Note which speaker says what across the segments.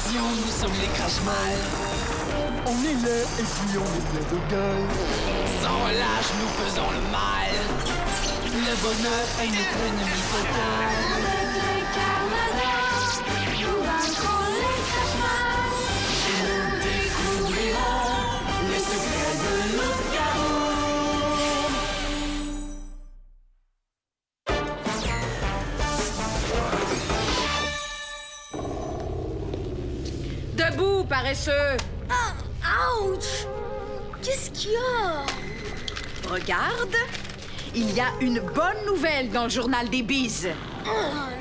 Speaker 1: Attention, nous sommes les crash-mal.
Speaker 2: On est là et puis on est plein de gueule.
Speaker 1: Sans relâche, nous faisons le mal. Le bonheur est notre ennemi total. Nous vaincrons les crash-mal. Et nous découvrirons les secrets de notre
Speaker 3: chaos. Debout, paresseux!
Speaker 4: Ah, ouch! Qu'est-ce qu'il y a?
Speaker 3: Regarde, il y a une bonne nouvelle dans le journal des bises.
Speaker 4: Oh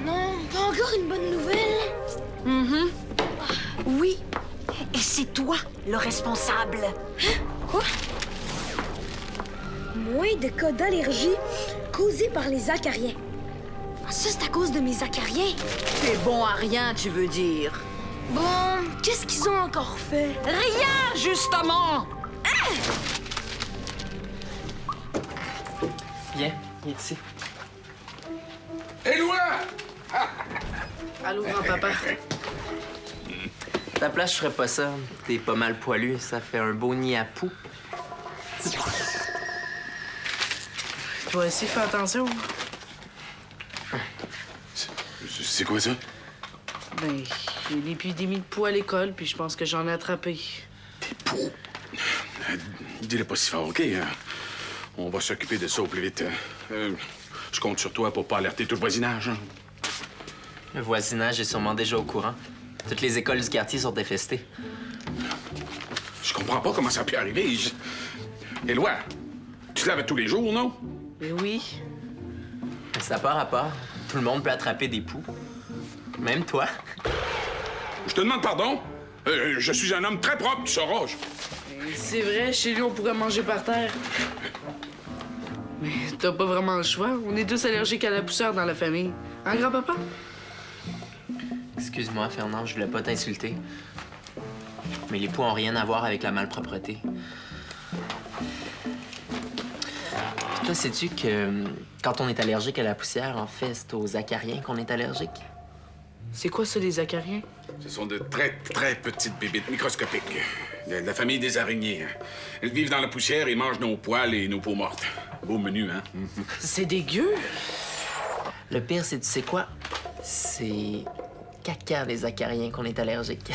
Speaker 4: non, pas encore une bonne nouvelle.
Speaker 3: Oui, et c'est toi le responsable.
Speaker 4: Hein? Quoi? Moins de cas d'allergie causés par les acariens. Ah, ça, c'est à cause de mes acariens.
Speaker 3: T'es bon à rien, tu veux dire?
Speaker 4: Bon, qu'est-ce qu'ils ont encore fait?
Speaker 3: Rien, justement!
Speaker 5: Viens, viens ici.
Speaker 6: Éloi!
Speaker 5: Allô, grand-papa. Ta place, je ferais pas ça. T'es pas mal poilu, ça fait un beau nid à poux.
Speaker 7: Toi aussi, fais attention.
Speaker 6: C'est quoi ça?
Speaker 7: Ben, j'ai une épidémie de poux à l'école, puis je pense que j'en ai attrapé.
Speaker 6: Des poux? Dis-le pas si fort, OK? On va s'occuper de ça au plus vite. Je compte sur toi pour pas alerter tout le voisinage. Hein?
Speaker 5: Le voisinage est sûrement déjà au courant. Toutes les écoles du quartier sont infestées.
Speaker 6: Je comprends pas comment ça a pu arriver. Éloi, tu te laves tous les jours, non?
Speaker 7: Mais oui.
Speaker 5: Ça part à part. Tout le monde peut attraper des poux. Même toi.
Speaker 6: Je te demande pardon. Je suis un homme très propre, tu sauras.
Speaker 7: C'est vrai, chez lui, on pourrait manger par terre. Mais t'as pas vraiment le choix. On est tous allergiques à la poussière dans la famille. Hein, grand-papa?
Speaker 5: Excuse-moi, Fernand, je voulais pas t'insulter. Mais les poux ont rien à voir avec la malpropreté. Puis toi, sais-tu que quand on est allergique à la poussière, en fait, c'est aux acariens qu'on est allergique?
Speaker 7: C'est quoi ça, les acariens?
Speaker 6: Ce sont de très, très petites bébites microscopiques. De la famille des araignées. Elles vivent dans la poussière et mangent nos poils et nos peaux mortes. Beau menu, hein?
Speaker 7: C'est dégueu!
Speaker 5: Le pire, c'est tu sais quoi? C'est caca des acariens qu'on est allergique.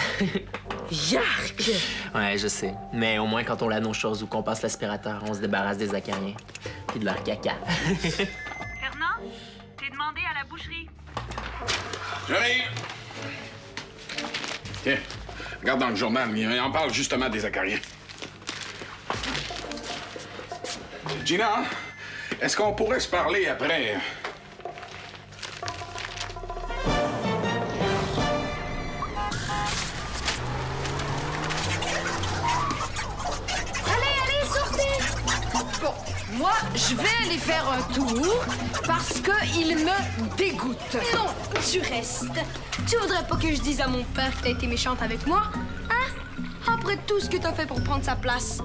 Speaker 7: Yark!
Speaker 5: Ouais, je sais. Mais au moins, quand on lave nos choses ou qu'on passe l'aspirateur, on se débarrasse des acariens. Puis de leur caca.
Speaker 8: Fernand, t'es demandé à la boucherie.
Speaker 6: J'arrive! Tiens, regarde dans le journal, il en parle justement des acariens. Gina, est-ce qu'on pourrait se parler après?
Speaker 4: Allez, sortez!
Speaker 3: Bon, moi, je vais aller faire un tour parce qu'il me dégoûte.
Speaker 4: Non, tu restes. Tu voudrais pas que je dise à mon père que t'as été méchante avec moi? Hein? Après tout ce que t'as fait pour prendre sa place,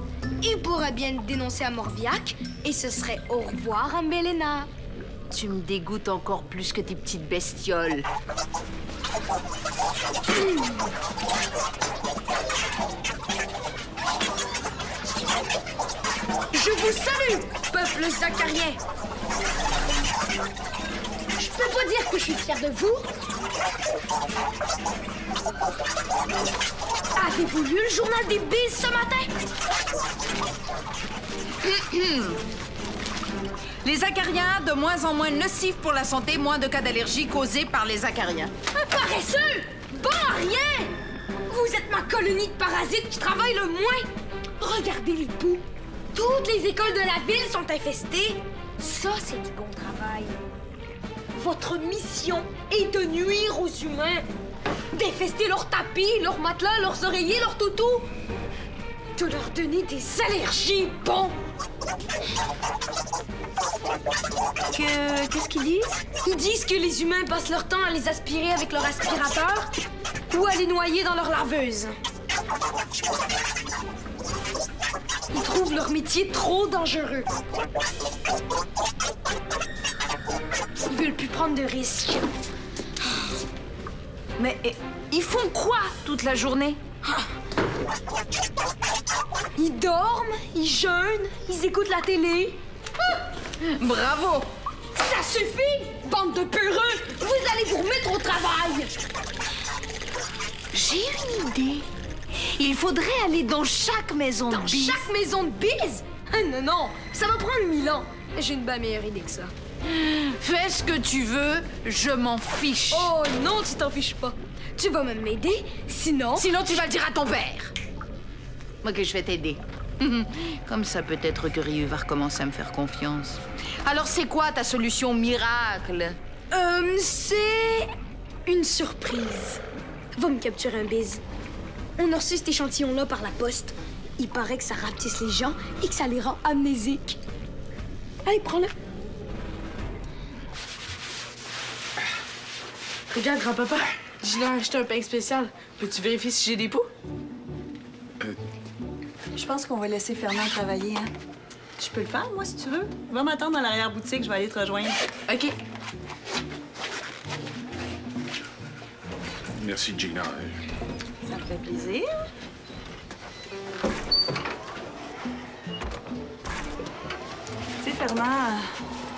Speaker 4: il pourrait bien te dénoncer à Morviac et ce serait au revoir à Mélena.
Speaker 3: Tu me dégoûtes encore plus que tes petites bestioles.
Speaker 4: Je vous salue, peuple zacarien. Je peux pas dire que je suis fière de vous. Avez-vous lu le journal des bises ce matin?
Speaker 3: Les acariens, de moins en moins nocifs pour la santé, moins de cas d'allergie causés par les acariens.
Speaker 4: Un paresseux! Bon à rien! Vous êtes ma colonie de parasites qui travaille le moins. Regardez les poux. Toutes les écoles de la ville sont infestées. Ça, c'est du bon travail. Votre mission est de nuire aux humains. D'infester leurs tapis, leurs matelas, leurs oreillers, leurs toutous. De leur donner des allergies, bon. Qu'est-ce qu'ils disent? Ils disent que les humains passent leur temps à les aspirer avec leur aspirateur ou à les noyer dans leur laveuse. Ils trouvent leur métier trop dangereux. Ils veulent plus prendre de risques.
Speaker 3: Mais ils font quoi toute la journée?
Speaker 4: Ils dorment, ils jeûnent, ils écoutent la télé.
Speaker 3: Bravo!
Speaker 4: Ça suffit, bande de peureux! Vous allez vous remettre au travail!
Speaker 3: J'ai une idée. Il faudrait aller dans chaque maison de
Speaker 4: Dans
Speaker 3: bise.
Speaker 4: chaque maison de bise? Ah, non, non, ça va prendre 1000 ans. J'ai une bien meilleure idée que ça.
Speaker 3: Fais ce que tu veux, je m'en fiche.
Speaker 4: Oh non, tu t'en fiches pas. Tu vas même m'aider, sinon...
Speaker 3: Sinon, tu vas le dire à ton père. Ok, je vais t'aider. Comme ça, peut-être que Ryu va recommencer à me faire confiance. Alors, c'est quoi ta solution miracle?
Speaker 4: C'est... une surprise. Va me capturer un bise. On a reçu cet échantillon-là par la poste. Il paraît que ça rapetisse les gens et que ça les rend amnésiques. Allez, prends-le.
Speaker 7: Regarde, grand-papa, je l'ai acheté un pain spécial. Peux-tu vérifier si j'ai des poux?
Speaker 9: Je pense qu'on va laisser Fernand travailler, hein? Je peux le faire, moi, si tu veux. Va m'attendre dans l'arrière-boutique, je vais aller te rejoindre.
Speaker 7: OK.
Speaker 6: Merci, Gina.
Speaker 9: Ça me fait plaisir. Tu sais, Fernand,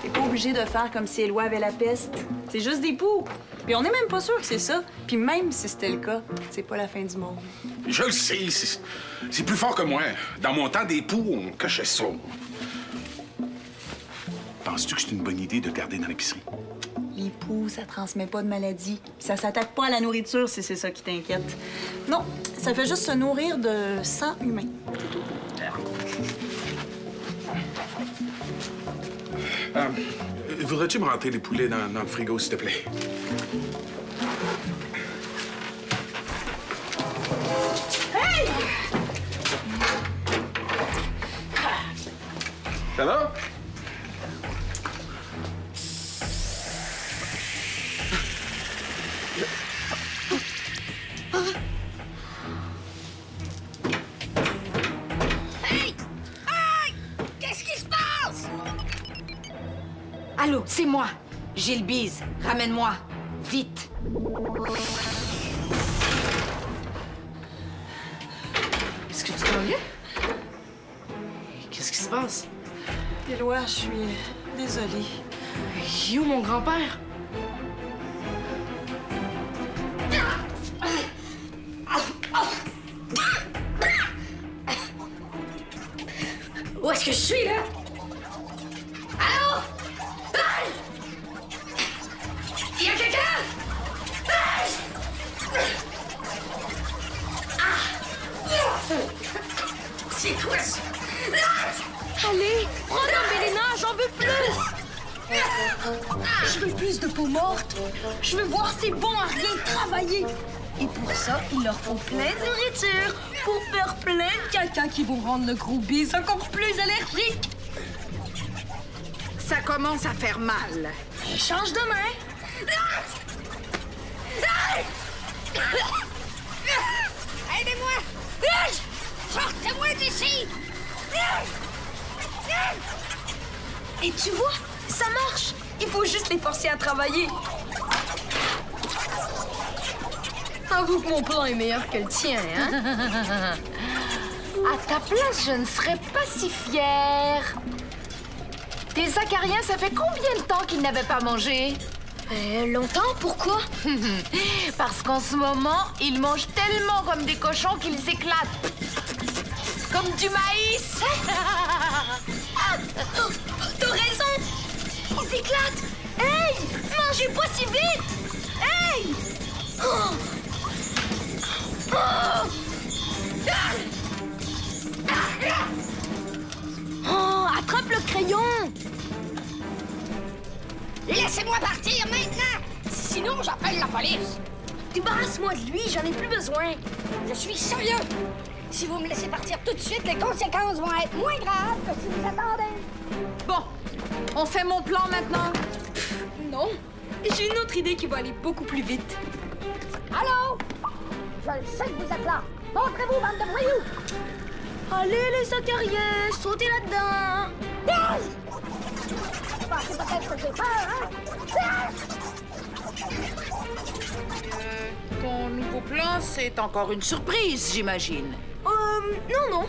Speaker 9: t'es pas obligé de faire comme si Éloi avait la peste. C'est juste des poux. Puis on n'est même pas sûr que c'est ça. Puis même si c'était le cas, c'est pas la fin du monde.
Speaker 6: Je le sais, c'est plus fort que moi. Dans mon temps, des poux, on cachait ça. Penses-tu que c'est une bonne idée de garder dans l'épicerie?
Speaker 9: Les poux, ça transmet pas de maladie. Puis ça s'attaque pas à la nourriture si c'est ça qui t'inquiète. Non, ça fait juste se nourrir de sang humain.
Speaker 6: Voudrais-tu me rentrer les poulets dans le frigo, s'il te plaît?
Speaker 4: Hey!
Speaker 6: Ça va?
Speaker 3: Allô, c'est moi. Gilles Bise, ramène-moi. Vite.
Speaker 7: Est-ce que tu t'en viens? Qu'est-ce qui se passe?
Speaker 9: Éloi, je suis désolée.
Speaker 7: Où mon grand-père?
Speaker 4: Où est-ce que je suis, là? Allô? Hey! Y a quelqu'un? Hey! C'est quoi ça? Allez, prends un Mélina, j'en veux plus! Je veux plus de peau morte. Je veux voir ces bons à rien travailler. Et pour ça, il leur faut plein de nourriture pour faire plein de caca qui vont rendre le gros bise encore plus allergique.
Speaker 3: Ça commence à faire mal.
Speaker 4: Change de main. Aidez-moi! Sortez-moi d'ici! Et tu vois, ça marche. Il faut juste les forcer à travailler. Avoue que mon plan est meilleur que le tien, hein?
Speaker 3: À ta place, je ne serais pas si fière. Tes acariens, ça fait combien de temps qu'ils n'avaient pas mangé?
Speaker 4: Longtemps? Pourquoi?
Speaker 3: Parce qu'en ce moment, ils mangent tellement comme des cochons qu'ils éclatent. Comme du maïs.
Speaker 4: T'as raison! Ils éclatent! Hey! Mangez pas si vite! Hey! Oh! Oh! Oh, attrape le crayon! Laissez-moi partir maintenant! Sinon, j'appelle la police! Débarrasse-moi de lui, j'en ai plus besoin! Je suis sérieux! Si vous me laissez partir tout de suite, les conséquences vont être moins graves que si vous attendez!
Speaker 3: Bon, on fait mon plan maintenant?
Speaker 4: Non, j'ai une autre idée qui va aller beaucoup plus vite.
Speaker 10: Allô? Je le sais que vous êtes là. Montrez-vous, bande de voyous!
Speaker 4: Allez, les acariens, sautez là-dedans!
Speaker 10: Vous pensez peut-être que j'ai peur, hein?
Speaker 3: ton nouveau plan, c'est encore une surprise, j'imagine.
Speaker 4: Non.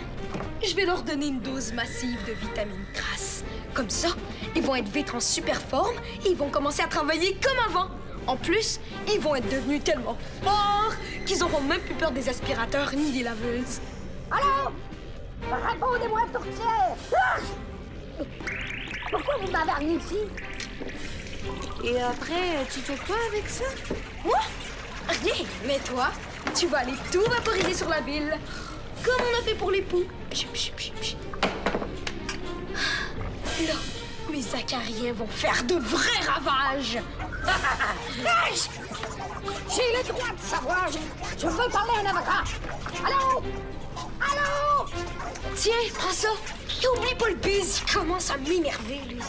Speaker 4: Je vais leur donner une dose massive de vitamines grasses. Comme ça, ils vont être vite en super forme et ils vont commencer à travailler comme avant. En plus, ils vont être devenus tellement forts qu'ils auront même plus peur des aspirateurs ni des laveuses.
Speaker 10: Allô? Répondez-moi, tourtière! Pourquoi vous m'avez amené ici?
Speaker 3: Et après, tu fais quoi avec ça?
Speaker 4: Moi? Rien. Mais toi, tu vas aller tout vaporiser sur la ville. Comme on a fait pour les poux. Là, mes acariens vont faire de vrais ravages.
Speaker 10: J'ai le droit de savoir. Je veux parler à un avocat. Allô? Allô?
Speaker 4: Tiens, prends ça. Et oublie pas le buzz. Il commence à m'énerver, lui.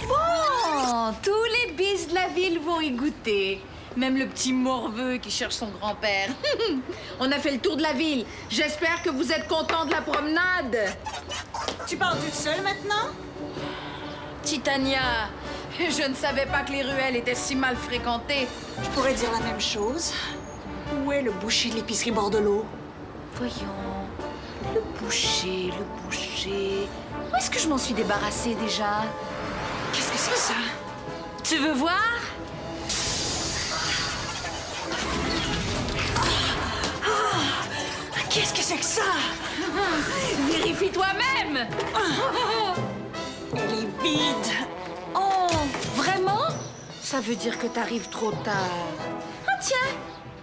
Speaker 3: Bon, tous les bis de la ville vont y goûter. Même le petit morveux qui cherche son grand-père. On a fait le tour de la ville. J'espère que vous êtes contents de la promenade.
Speaker 9: Tu pars toute seule maintenant?
Speaker 3: Titania, je ne savais pas que les ruelles étaient si mal fréquentées.
Speaker 9: Je pourrais dire la même chose. Où est le boucher de l'épicerie Bordelot?
Speaker 3: Voyons, le boucher. Où est-ce que je m'en suis débarrassée déjà?
Speaker 9: Qu'est-ce que c'est ça?
Speaker 3: Tu veux voir?
Speaker 9: Qu'est-ce que c'est que ça?
Speaker 3: Vérifie toi-même!
Speaker 9: Elle est vide.
Speaker 3: Oh, vraiment? Ça veut dire que t'arrives trop tard. Ah tiens,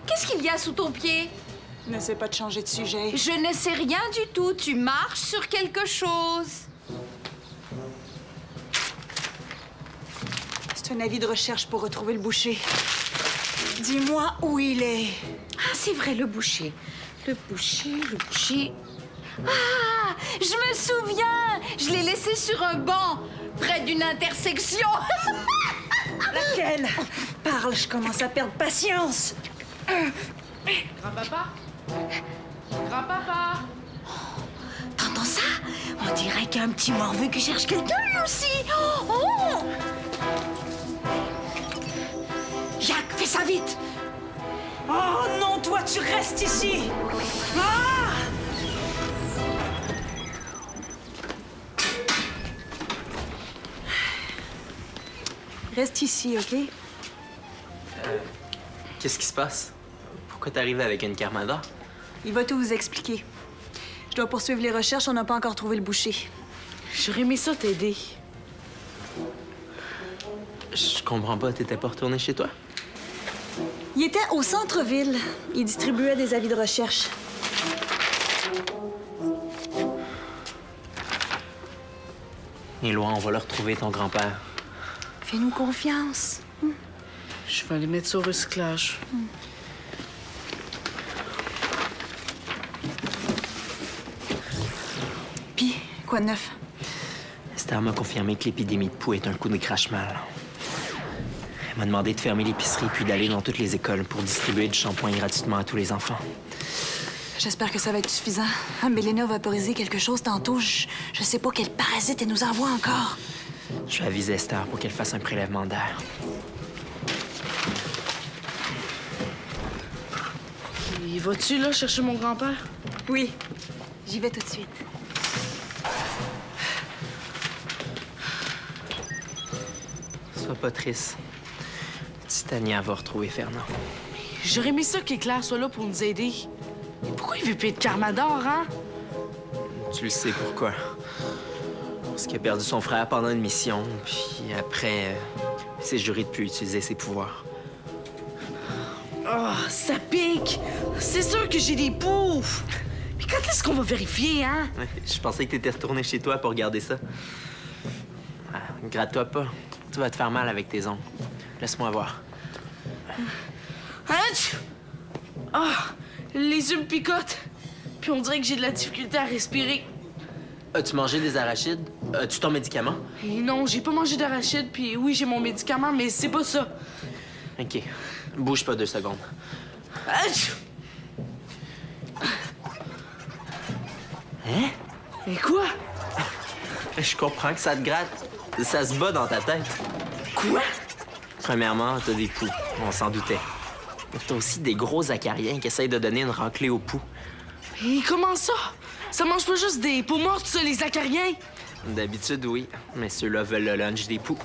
Speaker 3: qu'est-ce qu'il y a sous ton pied?
Speaker 9: N'essaie pas de changer de sujet.
Speaker 3: Je ne sais rien du tout. Tu marches sur quelque chose.
Speaker 9: C'est un avis de recherche pour retrouver le boucher. Dis-moi où il est.
Speaker 3: Ah, c'est vrai, le boucher. Le boucher. Ah, je me souviens. Je l'ai laissé sur un banc, près d'une intersection.
Speaker 9: Laquelle? Parle, je commence à perdre patience.
Speaker 7: Grand-papa? Grand-papa?
Speaker 3: T'entends ça? On dirait qu'il y a un petit morveux qui cherche quelqu'un, lui aussi. Oh! Jacques, fais ça vite.
Speaker 9: Oh non, toi, tu restes ici. Ah! Reste ici, OK?
Speaker 5: Qu'est-ce qui se passe? Pourquoi t'arrives avec une Carmada?
Speaker 9: Il va tout vous expliquer. Je dois poursuivre les recherches, on n'a pas encore trouvé le boucher.
Speaker 7: J'aurais aimé ça t'aider.
Speaker 5: Je comprends pas, t'étais pas retourné chez toi?
Speaker 9: Il était au centre-ville. Il distribuait des avis de recherche.
Speaker 5: Éloi, on va le retrouver, ton grand-père.
Speaker 9: Fais-nous confiance.
Speaker 7: Je vais aller mettre ça au recyclage.
Speaker 9: Puis, quoi de neuf?
Speaker 5: Esther m'a confirmé que l'épidémie de poux est un coup de crache-mal. Elle m'a demandé de fermer l'épicerie puis d'aller dans toutes les écoles pour distribuer du shampoing gratuitement à tous les enfants.
Speaker 9: J'espère que ça va être suffisant. Mélina a vaporisé quelque chose tantôt. Je sais pas quel parasite elle nous envoie encore.
Speaker 5: Je vais aviser Esther pour qu'elle fasse un prélèvement d'air.
Speaker 7: Et vas-tu, là, chercher mon grand-père?
Speaker 9: Oui, j'y vais tout de suite.
Speaker 5: Sois pas triste. Titania va retrouver Fernand.
Speaker 7: J'aurais aimé ça qu'Éclair soit là pour nous aider. Mais pourquoi il veut payer de Carmador, hein?
Speaker 5: Tu le sais pourquoi. Parce qu'il a perdu son frère pendant une mission, puis après, il s'est juré de plus utiliser ses pouvoirs.
Speaker 7: Oh, ça pique! C'est sûr que j'ai des poufs! Mais quand est-ce qu'on va vérifier, hein?
Speaker 5: Ouais, je pensais que t'étais retourné chez toi pour regarder ça. Ah, gratte-toi pas. Tu vas te faire mal avec tes ongles. Laisse-moi voir.
Speaker 7: Hein? Ah! Les yeux me picotent. Puis on dirait que j'ai de la difficulté à respirer.
Speaker 5: As-tu mangé des arachides? As-tu ton médicament?
Speaker 7: Et non, j'ai pas mangé d'arachide, puis oui, j'ai mon médicament, mais c'est pas ça.
Speaker 5: OK. Bouge pas 2 secondes.
Speaker 7: Ach!
Speaker 5: Hein?
Speaker 7: Et quoi?
Speaker 5: Je comprends que ça te gratte. Ça se bat dans ta tête.
Speaker 7: Quoi?
Speaker 5: Premièrement, t'as des poux. On s'en doutait. Mais t'as aussi des gros acariens qui essayent de donner une raclée aux poux.
Speaker 7: Et comment ça? Ça mange pas juste des peaux mortes, ça, les acariens?
Speaker 5: D'habitude, oui. Mais ceux-là veulent le lunch des poux.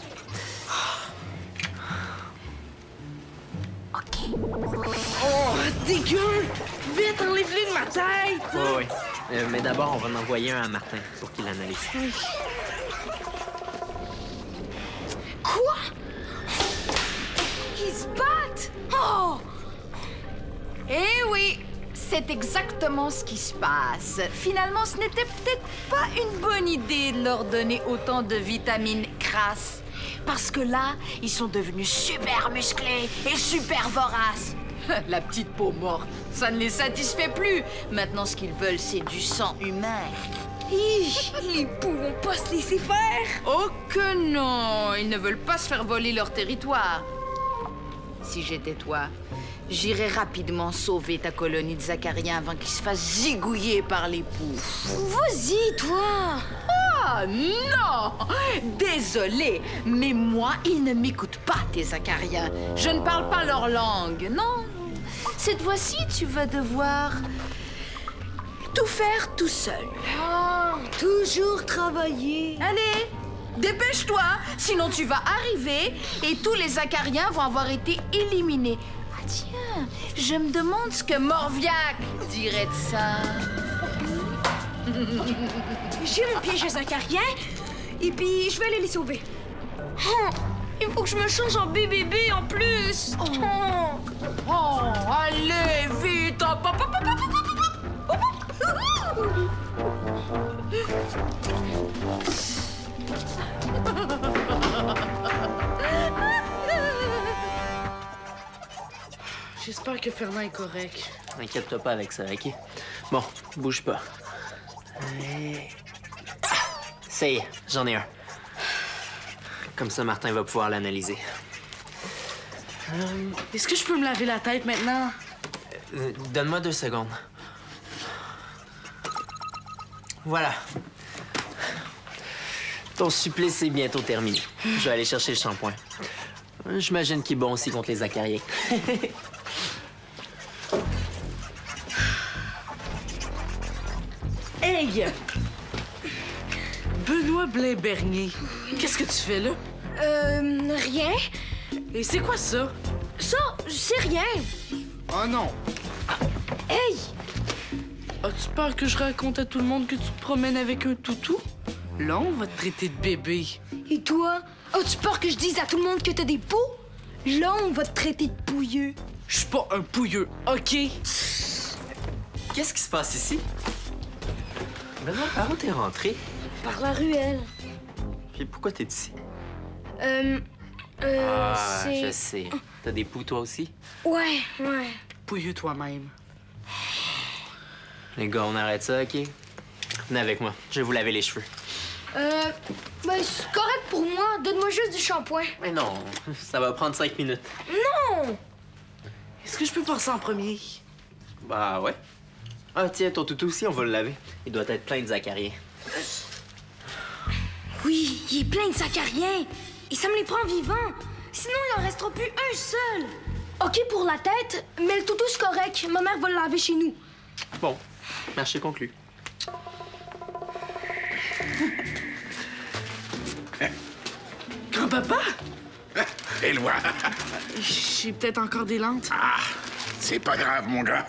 Speaker 7: Oh, dégueu! Vite, enlève-les de ma tête!
Speaker 5: Oui, oui. Mais d'abord, on va en envoyer un à Martin pour qu'il l'analyse.
Speaker 4: Quoi? Ils se battent? Oh!
Speaker 3: Eh oui, c'est exactement ce qui se passe. Finalement, ce n'était peut-être pas une bonne idée de leur donner autant de vitamines crasses. Parce que là, ils sont devenus super musclés et super voraces. La petite peau morte, ça ne les satisfait plus. Maintenant, ce qu'ils veulent, c'est du sang humain.
Speaker 4: Hi, les poux vont pas se laisser faire!
Speaker 3: Oh que non! Ils ne veulent pas se faire voler leur territoire. Si j'étais toi, j'irais rapidement sauver ta colonie de Zacariens avant qu'ils se fassent zigouiller par les poux.
Speaker 4: Vas-y, toi!
Speaker 3: Ah non! Désolée, mais moi, ils ne m'écoutent pas, tes Acariens. Je ne parle pas leur langue, non. Cette fois-ci, tu vas devoir tout faire tout seul.
Speaker 4: Oh, toujours travailler.
Speaker 3: Allez, dépêche-toi, sinon tu vas arriver et tous les Acariens vont avoir été éliminés. Ah tiens, je me demande ce que Morviac dirait de ça.
Speaker 4: J'ai mon piège à Zacarien et puis je vais aller les sauver. Oh, il faut que je me change en bébé en plus.
Speaker 3: Oh, allez, vite! Hop, hop, hop, hop, hop, hop,
Speaker 7: J'espère que Fernand est correct.
Speaker 5: Inquiète-toi pas avec ça, OK? Bon, bouge pas. Ça y est, j'en ai un. Comme ça, Martin va pouvoir l'analyser.
Speaker 7: Est-ce que je peux me laver la tête maintenant?
Speaker 5: Donne-moi 2 secondes. Voilà. Ton supplice est bientôt terminé. Je vais aller chercher le shampoing. J'imagine qu'il est bon aussi contre les acariens.
Speaker 7: Hey! Benoît Blain-Bernier, qu'est-ce que tu fais là?
Speaker 4: Rien.
Speaker 7: Et c'est quoi ça?
Speaker 4: Ça, c'est rien.
Speaker 7: Oh non!
Speaker 4: Hey!
Speaker 7: As-tu peur que je raconte à tout le monde que tu te promènes avec un toutou? Là, on va te traiter de bébé.
Speaker 4: Et toi, as-tu peur que je dise à tout le monde que t'as des poux? Là, on va te traiter de pouilleux.
Speaker 7: Je suis pas un pouilleux, OK?
Speaker 5: Qu'est-ce qui se passe ici? Benoît, par où t'es rentré?
Speaker 4: Par la ruelle.
Speaker 5: Puis pourquoi t'es ici?
Speaker 4: C'est...
Speaker 5: Je sais. T'as des poux, toi aussi?
Speaker 4: Ouais.
Speaker 7: Pouilleux toi-même.
Speaker 5: Les gars, on arrête ça, OK? Venez avec moi. Je vais vous laver les cheveux.
Speaker 4: Ben, c'est correct pour moi. Donne-moi juste du shampoing.
Speaker 5: Mais non, ça va prendre 5 minutes.
Speaker 4: Non!
Speaker 7: Est-ce que je peux passer en premier?
Speaker 5: Bah ouais. Ah tiens, ton toutou aussi, on va le laver. Il doit être plein de Zacariens.
Speaker 4: Oui, il est plein de Zacariens. Et ça me les prend vivants. Sinon, il en restera plus un seul. OK pour la tête, mais le toutou, c'est correct. Ma mère va le laver chez nous.
Speaker 5: Bon, marché conclu.
Speaker 7: Grand-papa?
Speaker 6: Éloi!
Speaker 7: J'ai peut-être encore des lentes.
Speaker 6: Ah, c'est pas grave, mon gars.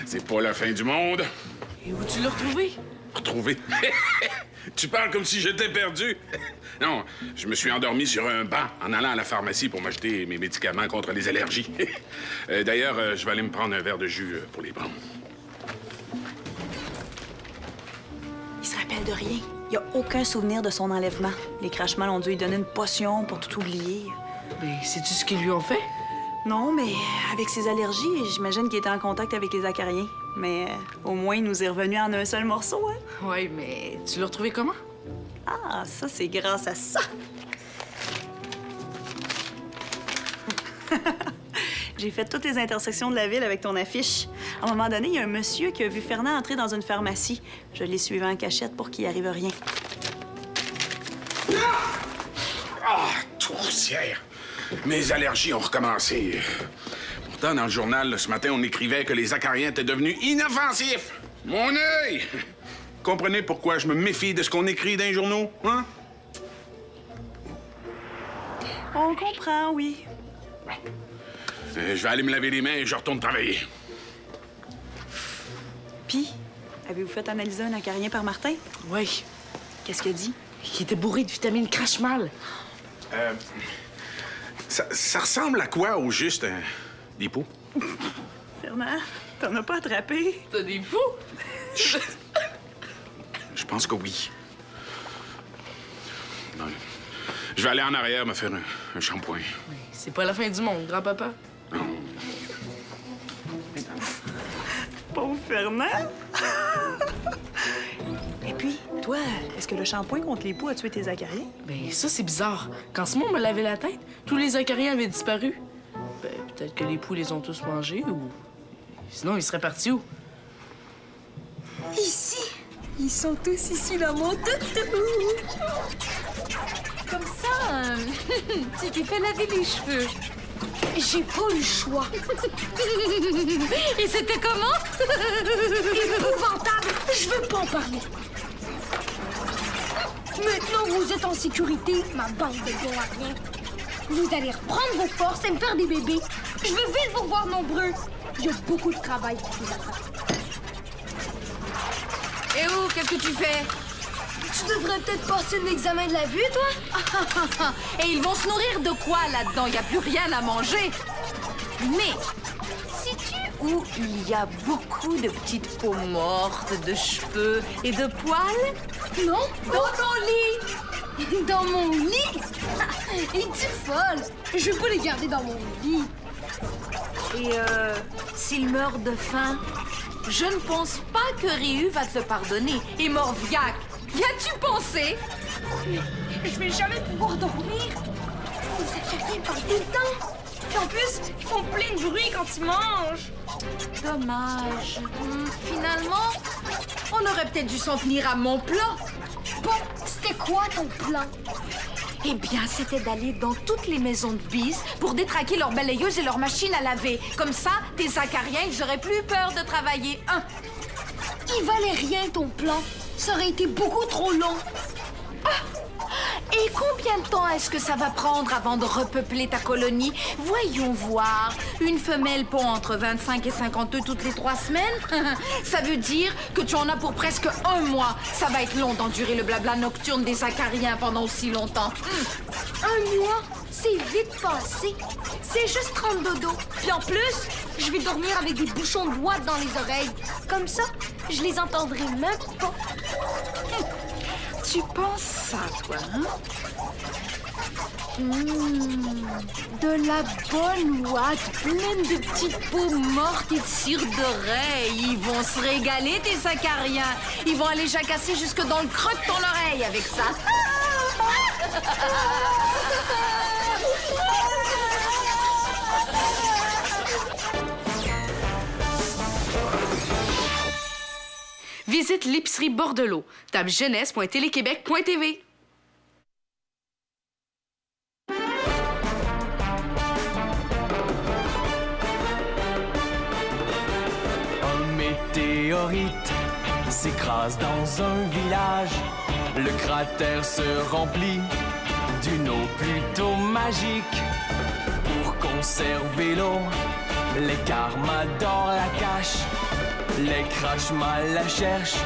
Speaker 6: C'est pas la fin du monde.
Speaker 7: Et où tu l'as retrouvé?
Speaker 6: Retrouvé? Tu parles comme si j'étais perdu. Non, je me suis endormi sur un banc en allant à la pharmacie pour m'acheter mes médicaments contre les allergies. D'ailleurs, je vais aller me prendre un verre de jus pour les prendre.
Speaker 9: Il se rappelle de rien. Il a aucun souvenir de son enlèvement. Les Crashmal ont dû lui donner une potion pour tout oublier.
Speaker 7: Mais sais-tu ce qu'ils lui ont fait?
Speaker 9: Non, mais avec ses allergies, j'imagine qu'il était en contact avec les acariens. Mais au moins, il nous est revenu en un seul morceau, hein?
Speaker 7: Ouais, mais tu l'as retrouvé comment?
Speaker 9: Ah, ça, c'est grâce à ça! J'ai fait toutes les intersections de la ville avec ton affiche. À un moment donné, il y a un monsieur qui a vu Fernand entrer dans une pharmacie. Je l'ai suivi en cachette pour qu'il arrive rien.
Speaker 6: Ah, tourcière! Mes allergies ont recommencé. Pourtant, dans le journal, là, ce matin, on écrivait que les acariens étaient devenus inoffensifs. Mon œil! Comprenez pourquoi je me méfie de ce qu'on écrit dans les journaux, hein?
Speaker 9: On comprend, oui.
Speaker 6: Je vais aller me laver les mains et je retourne travailler.
Speaker 9: Puis, avez-vous fait analyser un acarien par Martin?
Speaker 7: Oui.
Speaker 9: Qu'est-ce qu'il a dit?
Speaker 7: Il était bourré de vitamine crache-mal.
Speaker 6: Ça ressemble à quoi, au juste, des poux?
Speaker 9: Fernand, t'en as pas attrapé?
Speaker 7: T'as des poux?
Speaker 6: Je pense que oui. Non, je vais aller en arrière me faire un shampoing.
Speaker 7: C'est pas la fin du monde, grand-papa.
Speaker 9: Pauvre Fernand! Et puis, toi, est-ce que le shampoing contre les poux a tué tes acariens?
Speaker 7: Ben, ça, c'est bizarre. Quand Simon me lavait la tête, tous les acariens avaient disparu. Ben, peut-être que les poux les ont tous mangés ou... Sinon, ils seraient partis où?
Speaker 4: Ici. Ils sont tous ici dans mon toutou.
Speaker 3: Comme ça, tu t'es fait laver les cheveux.
Speaker 4: J'ai pas eu le choix.
Speaker 3: Et c'était comment?
Speaker 4: Épouvantable. Je veux pas en parler. Maintenant, vous êtes en sécurité, ma bande de bons à rien. Vous allez reprendre vos forces et me faire des bébés. Je veux vite vous voir nombreux. Il y a beaucoup de travail pour vous attendre.
Speaker 3: Et où? Qu'est-ce que tu fais?
Speaker 4: Tu devrais peut-être passer l'examen de la vue, toi?
Speaker 3: Et ils vont se nourrir de quoi là-dedans? Il n'y a plus rien à manger. Mais, sais-tu où il y a beaucoup de petites peaux mortes, de cheveux et de poils?
Speaker 4: Non? Dans ton lit! Dans mon lit? Es-tu folle? Je veux pas les garder dans mon lit.
Speaker 3: Et s'il meurt de faim, je ne pense pas que Ryu va te le pardonner. Et Morviac, y as-tu pensé?
Speaker 4: Je vais jamais pouvoir dormir. Vous acariens parlent tout le temps. Puis en plus, ils font plein de bruit quand ils mangent.
Speaker 3: Dommage. Finalement, on aurait peut-être dû s'en tenir à mon plan.
Speaker 4: Bon, c'était quoi ton plan?
Speaker 3: Eh bien, c'était d'aller dans toutes les maisons de bise pour détraquer leurs balayeuses et leurs machines à laver. Comme ça, tes acariens, ils auraient plus peur de travailler.
Speaker 4: Il valait rien ton plan. Ça aurait été beaucoup trop long.
Speaker 3: Et combien de temps est-ce que ça va prendre avant de repeupler ta colonie? Voyons voir. Une femelle pond entre 25 et 50 œufs toutes les 3 semaines. Ça veut dire que tu en as pour presque 1 mois. Ça va être long d'endurer le blabla nocturne des acariens pendant aussi longtemps.
Speaker 4: 1 mois? C'est vite passé. C'est juste 30 dodo. Puis en plus, je vais dormir avec des bouchons de ouate dans les oreilles. Comme ça, je les entendrai même pas.
Speaker 3: Tu penses ça, toi, hein? De la bonne ouate pleine de petites peaux mortes et de cire d'oreille. Ils vont se régaler, tes acariens. Ils vont aller jacasser jusque dans le creux de ton oreille avec ça.
Speaker 7: Visite l'épicerie Bordelot. Tape jeunesse.téléquébec.tv.
Speaker 11: Un météorite s'écrase dans un village. Le cratère se remplit d'une eau plutôt magique. Pour conserver l'eau, les Carmadors la cachent. Les Crashmal la cherchent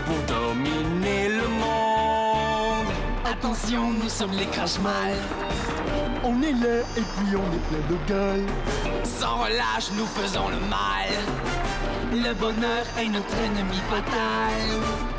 Speaker 11: pour dominer le monde.
Speaker 2: Attention, nous sommes les Crashmal. On est laid et puis on est plein de gueule.
Speaker 11: Sans relâche, nous faisons le mal.
Speaker 2: Le bonheur est notre ennemi fatal.